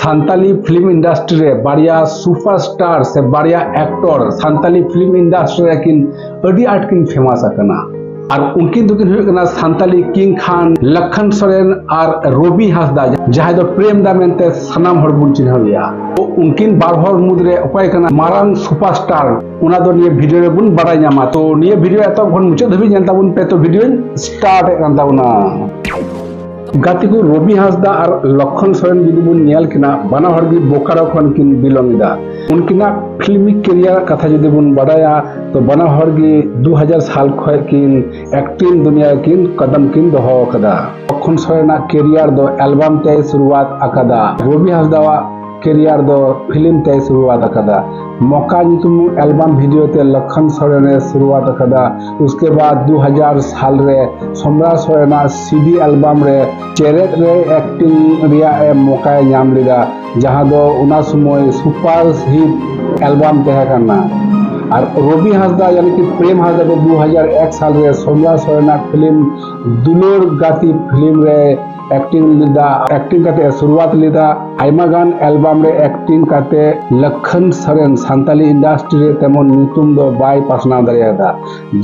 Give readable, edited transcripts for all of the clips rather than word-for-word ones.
सान्ताली film industry रे बारिया superstar से बारिया actor सान्ताली film industry रे किन अडी आट किन फेमस आकना और उनकिन दुकिन हुई कना सान्ताली किंग खान लखन सोरेन और रवि हांसदा जहां दो प्रेम दा मेनते सनाम हर बुन चिन्हलिया तो उनकिन बारहर मुद्रे उपाय कना मारांग सुपरस्टार उना दो निये वीडियो रे बुन बाराय नामा तो निये वीडियो एतो भन मुचे धबि जानता बुन पे तो वीडियो स्टार्ट करता बुना गाती को रवि हांसदा और लखन सोरेन जुदी बुन नेल किना बाना हर भी बोकारो खन किन बिलोंगिदा उनकिना फिल्मी करियर कथा जुदी बुन बडाया तो बाना हर गी 2000 साल खय किन एक्टिंग दुनिया किन कदम किन दोहो कदा लखन सोरेना करियर दो एल्बम ते शुरुआत अकदा रवि हांसदा करियर दो फिल्म ते शुरुआत अकदा मौका नितुम एल्बम वीडियो ते लखन सोरेने शुरुआत अकदा उसके बाद 2000 साल रे सोमरा सोरेना सीडी एल्बम रे चेरेट रे एक्टिंग रिया ए मौका नाम लिदा जहां दो उना समय सुपर हिट एल्बम तहे करना और रवि हांसदा यानी कि प्रेम हांसदा दो 2001 साल रे सोमरा सोरेना फिल्म दुलोर गाती फिल्म रे एक्टिंग करते शुरुआत लिदा आयमा गान एल्बम रे एक्टिंग करते लखन सोरेन सान्ताली इंडस्ट्री रे तेमन नुतुम दो बाय पासना दारियादा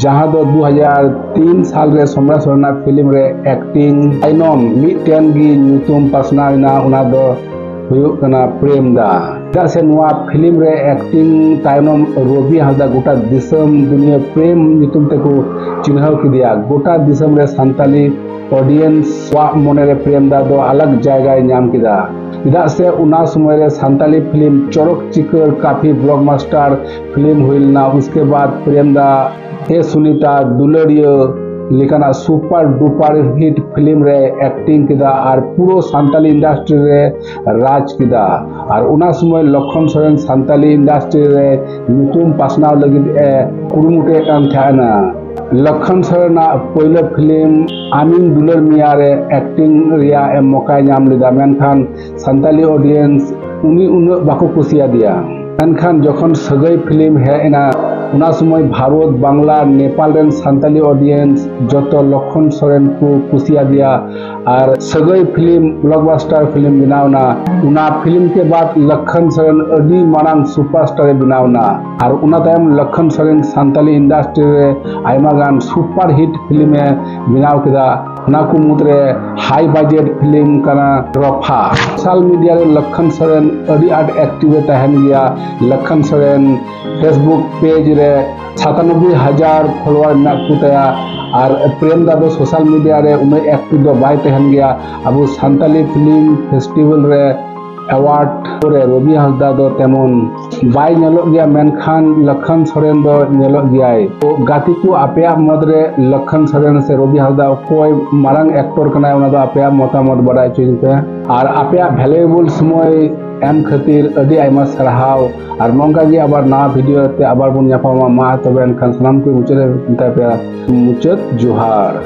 जहां दो 2003 साल रे सोमरा सोरेना फिल्म रे एक्टिंग आइनम मिटेन गी नुतुम पासना ना उना दो हुयुक कना प्रेम दा दा से नुआ फिल्म रे एक्टिंग तायनम रवि हांसदा गोटा दिसम दुनिया प्रेम नुतुम तेको चिन्हाव किदिया गोटा दिसम रे सान्ताली ऑडियंस वा मोने रे प्रेम दा दो अलग जगह नाम किदा इदा से उना समय रे सान्ताली फिल्म चोरक चिकर काफी ब्लॉकबस्टर फिल्म हुइल ना उसके बाद प्रेम दा ए सुनीता दुलड़ियो लिखना सुपर डुपर हिट फिल्म रे एक्टिंग किदा और पूरो सान्ताली इंडस्ट्री रे राज किदा और उना समय लखन सोरेन सान्ताली इंडस्ट्री रे नुतुम पासना लगिद ए कुरुमुटे काम थाना लखन सोरेना पहले फिल्म आमीन दुलर मिया रे एक्टिंग रिया ए मौका नाम लिदा मेनखान सान्ताली ऑडियंस उनी उन बाको कुसिया दिया मेनखान जखन सगई फिल्म हेना उना समय भारत बांग्ला नेपाल रेन सान्ताली ऑडियंस जतो लखन सोरेन को कुसिया दिया और सगई फिल्म ब्लॉकबस्टर फिल्म बनावना उना फिल्म के बाद लखन सोरेन अडी मारांग सुपरस्टार बनावना और उना तायम लखन सोरेन सान्ताली इंडस्ट्री रे आयमा गान सुपर हिट फिल्म बनाव किदा उना को मुद्रे हाई बजट फिल्म कना रफा सोशल मीडिया रे लखन सोरेन अडी आट एक्टिव तहन गया लखन सोरेन फेसबुक पेज रे 97,000 फॉलोअर ना कुतया और प्रेम दा दो सोशल मीडिया रे उमे एक्टिव दो बाय तहन गया अब सान्ताली फिल्म फेस्टिवल रे अवार्ड रे रवि हांसदा दो तेमन बाय नेलो गया मेनखान लखन सोरेन दो नेलो गया तो गाती को आपेया मदरे लखन सोरेन से रवि हांसदा कोई मारंग एक्टर कना उना दो आपेया मतामत बडाय चुनते और आपेया वैल्यूएबल समय एम खातिर अडी आयमा सरहाव और नोंका गे आबार ना वीडियो ते आबार बुन याफामा मा तबे एनखान सनाम को मुचत जोहार।